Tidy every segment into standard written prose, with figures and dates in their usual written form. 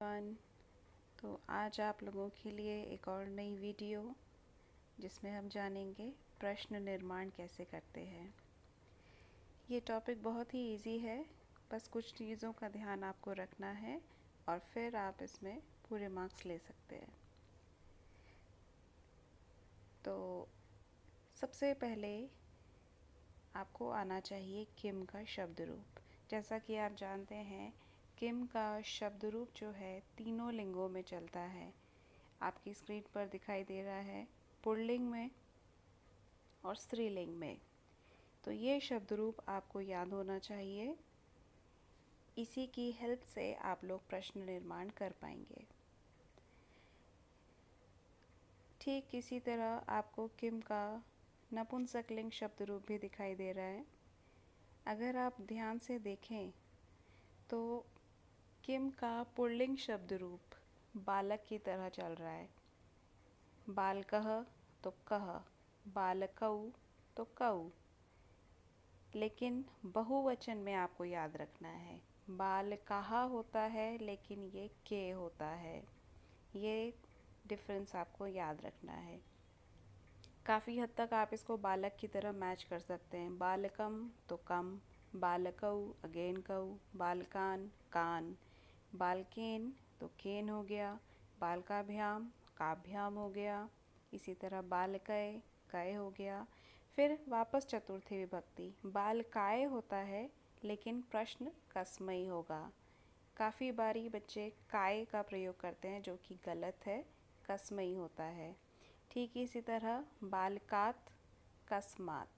Everyone. तो आज आप लोगों के लिए एक और नई वीडियो जिसमें हम जानेंगे प्रश्न निर्माण कैसे करते हैं। ये टॉपिक बहुत ही इजी है, बस कुछ चीज़ों का ध्यान आपको रखना है और फिर आप इसमें पूरे मार्क्स ले सकते हैं। तो सबसे पहले आपको आना चाहिए किम का शब्द रूप। जैसा कि आप जानते हैं, किम का शब्द रूप जो है तीनों लिंगों में चलता है। आपकी स्क्रीन पर दिखाई दे रहा है पुल्लिंग में और स्त्रीलिंग में। तो ये शब्द रूप आपको याद होना चाहिए। इसी की हेल्प से आप लोग प्रश्न निर्माण कर पाएंगे। ठीक इसी तरह आपको किम का नपुंसकलिंग शब्द रूप भी दिखाई दे रहा है। अगर आप ध्यान से देखें तो किम का पुल्लिंग शब्द रूप बालक की तरह चल रहा है। बालकः तो कः, बालकौ तो कौ। लेकिन बहुवचन में आपको याद रखना है, बालकाः होता है लेकिन ये के होता है। ये डिफरेंस आपको याद रखना है। काफ़ी हद तक आप इसको बालक की तरह मैच कर सकते हैं। बालकम तो कम, बालकौ अगेन कौ, बालकान कान, बालकेन तो केन हो गया, बालकाभ्याम काभ्याम हो गया। इसी तरह बालकय कय हो गया। फिर वापस चतुर्थी विभक्ति, बालकाय होता है लेकिन प्रश्न कस्मई होगा। काफ़ी बारी बच्चे काय का प्रयोग करते हैं जो कि गलत है, कस्मई होता है। ठीक इसी तरह बालकात कस्मात,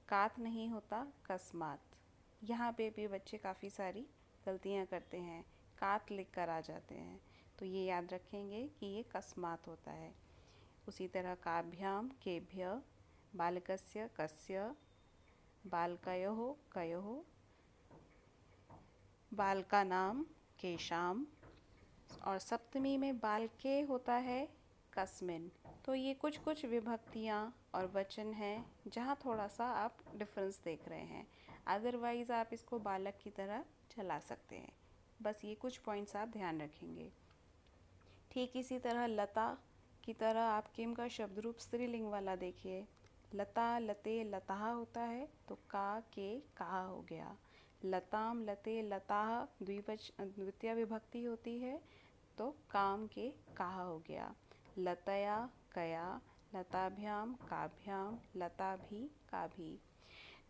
कात नहीं होता कस्मात। यहाँ पे भी बच्चे काफ़ी सारी गलतियाँ करते हैं, कात लिख कर आ जाते हैं। तो ये याद रखेंगे कि ये कस्मात होता है। उसी तरह काभ्याम केभ्य, बालकस्य कस्य, बालकयोः कयोः, बालकानां केशाम। और सप्तमी में बालके होता है कस्मिन। तो ये कुछ कुछ विभक्तियाँ और वचन हैं जहाँ थोड़ा सा आप डिफरेंस देख रहे हैं। अदरवाइज़ आप इसको बालक की तरह चला सकते हैं। बस ये कुछ पॉइंट्स आप ध्यान रखेंगे। ठीक इसी तरह लता की तरह आप किम का शब्द रूप स्त्रीलिंग वाला देखिए। लता लते लताः होता है तो का के कहा हो गया। लताम लते लताः द्वितीय विभक्ति होती है तो काम के कहा हो गया। लतया कया, लताभ्याम काभ्याम, लता भी काभी।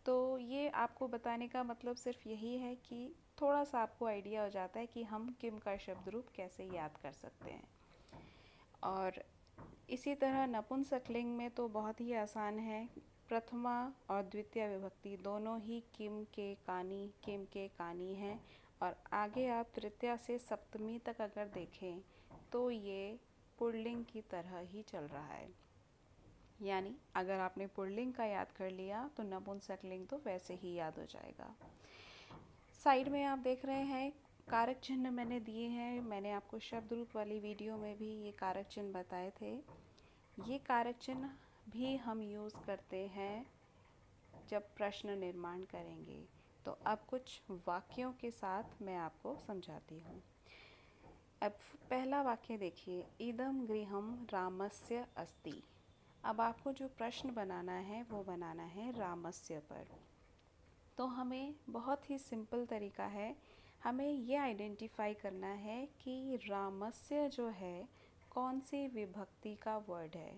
तो ये आपको बताने का मतलब सिर्फ यही है कि थोड़ा सा आपको आइडिया हो जाता है कि हम किम का शब्द रूप कैसे याद कर सकते हैं। और इसी तरह नपुंसकलिंग में तो बहुत ही आसान है। प्रथमा और द्वितीय विभक्ति दोनों ही किम के कानी हैं। और आगे आप तृतीया से सप्तमी तक अगर देखें तो ये पुल्लिंग की तरह ही चल रहा है। यानी अगर आपने पुल्लिंग का याद कर लिया तो नपुंसकलिंग तो वैसे ही याद हो जाएगा। साइड में आप देख रहे हैं कारक चिन्ह मैंने दिए हैं। मैंने आपको शब्द रूप वाली वीडियो में भी ये कारक चिन्ह बताए थे। ये कारक चिन्ह भी हम यूज़ करते हैं जब प्रश्न निर्माण करेंगे। तो अब कुछ वाक्यों के साथ मैं आपको समझाती हूँ। अब पहला वाक्य देखिए, इदं गृहं रामस्य अस्ति। अब आपको जो प्रश्न बनाना है वो बनाना है रामस्य पर। तो हमें बहुत ही सिंपल तरीका है, हमें ये आइडेंटिफाई करना है कि रामस्य जो है कौन सी विभक्ति का वर्ड है।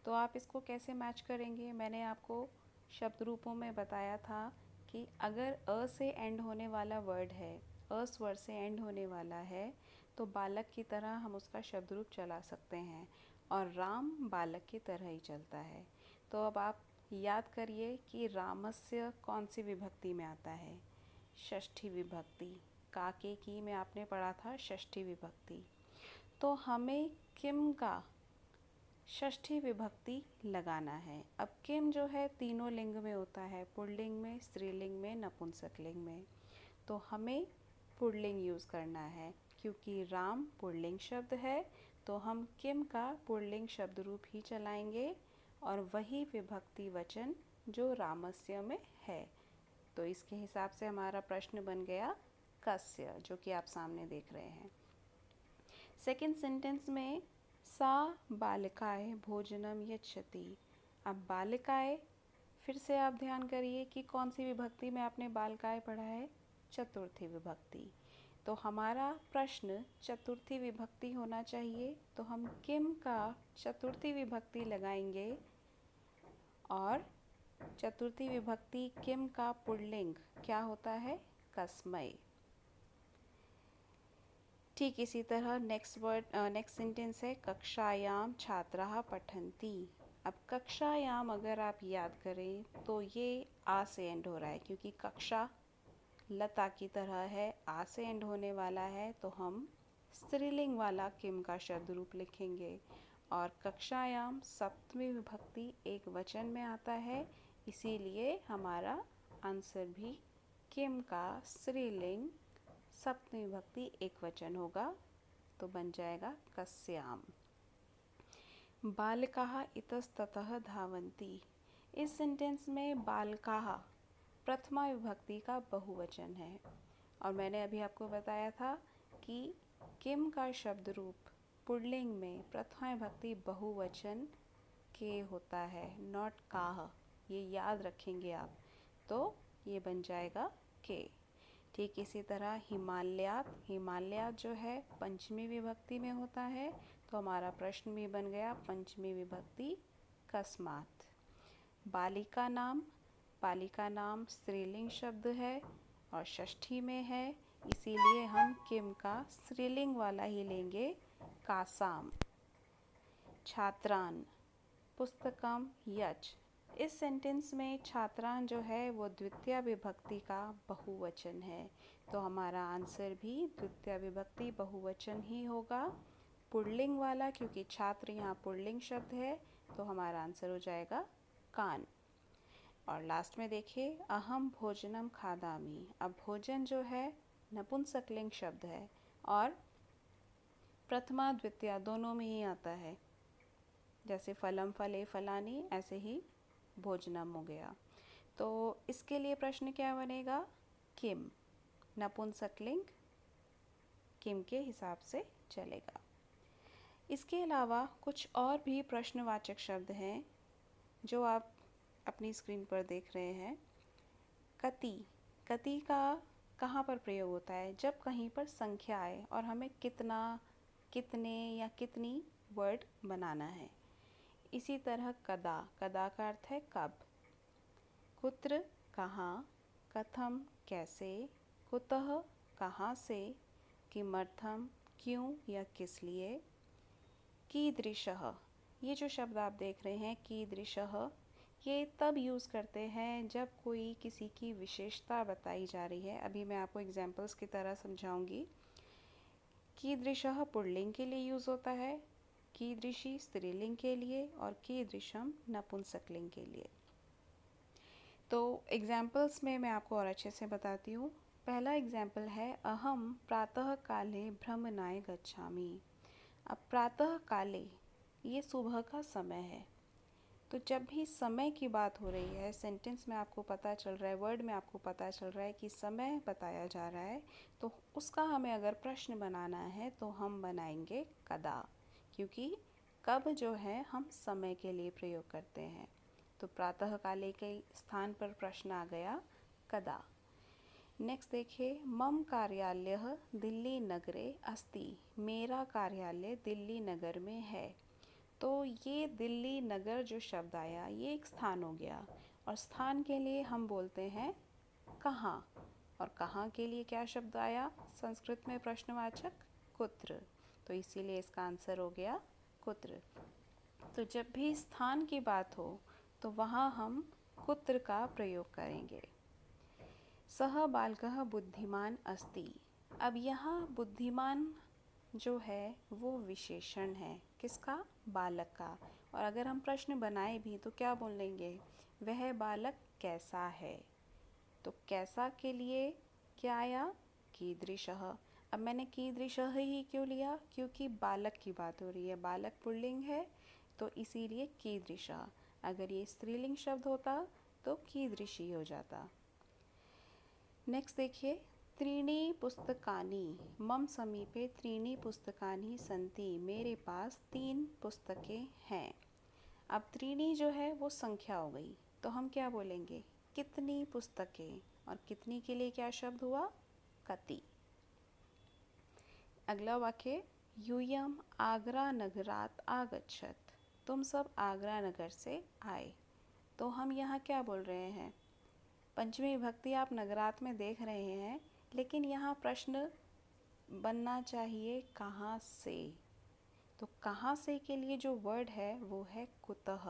तो आप इसको कैसे मैच करेंगे, मैंने आपको शब्द रूपों में बताया था कि अगर अ से एंड होने वाला वर्ड है, अ स्वर से एंड होने वाला है, तो बालक की तरह हम उसका शब्द रूप चला सकते हैं और राम बालक की तरह ही चलता है। तो अब आप याद करिए कि रामस्य कौन सी विभक्ति में आता है, षष्ठी विभक्ति। काके की में आपने पढ़ा था षष्ठी विभक्ति। तो हमें किम का षष्ठी विभक्ति लगाना है। अब किम जो है तीनों लिंग में होता है, पुल्लिंग में, स्त्रीलिंग में, नपुंसकलिंग में। तो हमें पुल्लिंग यूज़ करना है क्योंकि राम पुल्लिंग शब्द है। तो हम किम का पुल्लिंग शब्द रूप ही चलाएंगे और वही विभक्ति वचन जो रामस्य में है। तो इसके हिसाब से हमारा प्रश्न बन गया कस्य, जो कि आप सामने देख रहे हैं। सेकंड सेंटेंस में सा बालिकाए भोजनम यच्छति। अब बालिकाए, फिर से आप ध्यान करिए कि कौन सी विभक्ति में आपने बालिकाए पढ़ा है, चतुर्थी विभक्ति। तो हमारा प्रश्न चतुर्थी विभक्ति होना चाहिए, तो हम किम का चतुर्थी विभक्ति लगाएंगे और चतुर्थी विभक्ति किम का पुल्लिंग क्या होता है, कस्मै। ठीक इसी तरह नेक्स्ट सेंटेंस है कक्षायाम छात्राः पठन्ति। अब कक्षायाम अगर आप याद करें तो ये आ से एंड हो रहा है, क्योंकि कक्षा लता की तरह है, आ से एंड होने वाला है, तो हम स्त्रीलिंग वाला किम का शब्द रूप लिखेंगे। और कक्षायाम सप्तमी विभक्ति एक वचन में आता है, इसीलिए हमारा आंसर भी किम का स्त्रीलिंग सप्तमी विभक्ति एक वचन होगा, तो बन जाएगा कस्याम। बालकाः इतस्ततः धावन्ति। इस सेंटेंस में बालकाः प्रथमा विभक्ति का बहुवचन है, और मैंने अभी आपको बताया था कि किम का शब्द रूप पुल्लिंग में प्रथमा विभक्ति बहुवचन के होता है, नॉट काह। ये याद रखेंगे आप, तो ये बन जाएगा के। ठीक इसी तरह हिमालयात, हिमालयात जो है पंचमी विभक्ति में होता है, तो हमारा प्रश्न भी बन गया पंचमी विभक्ति कस्मात। बालिका नाम, बालिका नाम स्त्रीलिंग शब्द है और षष्ठी में है, इसीलिए हम किम का स्त्रीलिंग वाला ही लेंगे, कासाम। छात्रान, पुस्तकम यच। इस सेंटेंस में छात्रान जो है वो द्वितीय विभक्ति का बहुवचन है, तो हमारा आंसर भी द्वितीय विभक्ति बहुवचन ही होगा, पुल्लिंग वाला, क्योंकि छात्र यहाँ पुल्लिंग शब्द है, तो हमारा आंसर हो जाएगा कान। और लास्ट में देखिए अहम भोजनम खादामी। अब भोजन जो है नपुंसकलिंग शब्द है और प्रथमा द्वितीया दोनों में ही आता है, जैसे फलम फले फलानी, ऐसे ही भोजनम हो गया। तो इसके लिए प्रश्न क्या बनेगा, किम, नपुंसकलिंग किम के हिसाब से चलेगा। इसके अलावा कुछ और भी प्रश्नवाचक शब्द हैं जो आप अपनी स्क्रीन पर देख रहे हैं। कति, कति का कहाँ पर प्रयोग होता है, जब कहीं पर संख्या आए और हमें कितना, कितने या कितनी वर्ड बनाना है। इसी तरह कदा, कदा का अर्थ है कब। कुत्र कहाँ, कथम कैसे, कुतः कहाँ से, किमर्थम क्यों या किस लिए, कीदृशः, ये जो शब्द आप देख रहे हैं कीदृशः, ये तब यूज़ करते हैं जब कोई किसी की विशेषता बताई जा रही है। अभी मैं आपको एग्जाम्पल्स की तरह समझाऊंगी। कीदृशः पुल्लिंग के लिए यूज़ होता है, कीदृशी स्त्रीलिंग के लिए और कीदृशम नपुंसकलिंग के लिए। तो एग्जाम्पल्स में मैं आपको और अच्छे से बताती हूँ। पहला एग्जाम्पल है अहम प्रातः काले भ्रमणाय गच्छामि। अब प्रातः काले ये सुबह का समय है, तो जब भी समय की बात हो रही है, सेंटेंस में आपको पता चल रहा है, वर्ड में आपको पता चल रहा है कि समय बताया जा रहा है, तो उसका हमें अगर प्रश्न बनाना है तो हम बनाएंगे कदा, क्योंकि कब जो है हम समय के लिए प्रयोग करते हैं। तो प्रातः काले के स्थान पर प्रश्न आ गया कदा। नेक्स्ट देखिए, मम कार्यालयः दिल्ली नगरे अस्ति। मेरा कार्यालय दिल्ली नगर में है। तो ये दिल्ली नगर जो शब्द आया ये एक स्थान हो गया, और स्थान के लिए हम बोलते हैं कहाँ, और कहाँ के लिए क्या शब्द आया संस्कृत में प्रश्नवाचक, कुत्र। तो इसीलिए इसका आंसर हो गया कुत्र। तो जब भी स्थान की बात हो तो वहाँ हम कुत्र का प्रयोग करेंगे। सह बालकः बुद्धिमान अस्ति। अब यहाँ बुद्धिमान जो है वो विशेषण है, किसका, बालक का। और अगर हम प्रश्न बनाए भी तो क्या बोलेंगे, वह बालक कैसा है। तो कैसा के लिए क्या आया, कीदृशः। अब मैंने कीदृशः ही क्यों लिया, क्योंकि बालक की बात हो रही है, बालक पुल्लिंग है, तो इसीलिए कीदृशः। अगर ये स्त्रीलिंग शब्द होता तो कीदृशी हो जाता। नेक्स्ट देखिए, त्रीणि पुस्तकानि मम समीपे त्रीणि पुस्तकानि सन्ति, मेरे पास 3 पुस्तकें हैं। अब त्रीणि जो है वो संख्या हो गई, तो हम क्या बोलेंगे, कितनी पुस्तकें, और कितनी के लिए क्या शब्द हुआ, कति। अगला वाक्य, यूयम आगरा नगरात आगच्छत, तुम सब आगरा नगर से आए। तो हम यहाँ क्या बोल रहे हैं, पंचमी विभक्ति आप नगरात में देख रहे हैं, लेकिन यहाँ प्रश्न बनना चाहिए कहाँ से। तो कहाँ से के लिए जो वर्ड है वो है कुतः।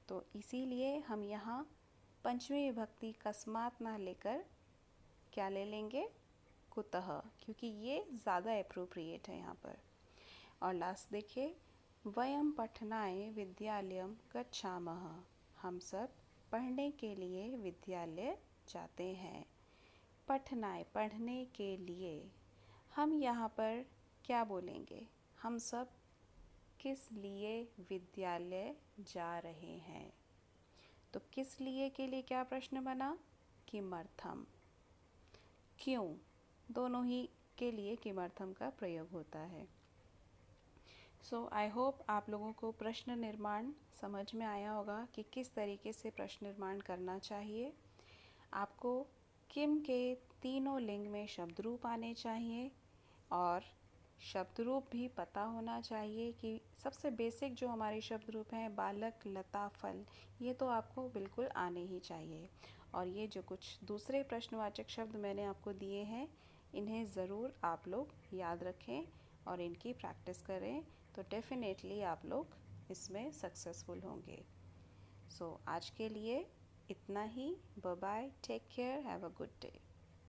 तो इसीलिए हम यहाँ पंचमी विभक्ति कस्मात ना लेकर क्या ले लेंगे, कुतः, क्योंकि ये ज़्यादा एप्रोप्रिएट है यहाँ पर। और लास्ट देखिए, वयम पठनाय विद्यालयम गच्छामः, हम सब पढ़ने के लिए विद्यालय जाते हैं। पठनाय, पढ़ने के लिए, हम यहाँ पर क्या बोलेंगे, हम सब किस लिए विद्यालय जा रहे हैं। तो किस लिए के लिए क्या प्रश्न बना, किमर्थम, क्यों, दोनों ही के लिए किमर्थम का प्रयोग होता है। सो आई होप आप लोगों को प्रश्न निर्माण समझ में आया होगा कि किस तरीके से प्रश्न निर्माण करना चाहिए। आपको किम के तीनों लिंग में शब्द रूप आने चाहिए, और शब्द रूप भी पता होना चाहिए कि सबसे बेसिक जो हमारे शब्द रूप हैं, बालक, लता, फल, ये तो आपको बिल्कुल आने ही चाहिए। और ये जो कुछ दूसरे प्रश्नवाचक शब्द मैंने आपको दिए हैं, इन्हें ज़रूर आप लोग याद रखें और इनकी प्रैक्टिस करें, तो डेफिनेटली आप लोग इसमें सक्सेसफुल होंगे। सो आज के लिए इतना ही। Bye bye, take care, have a good day.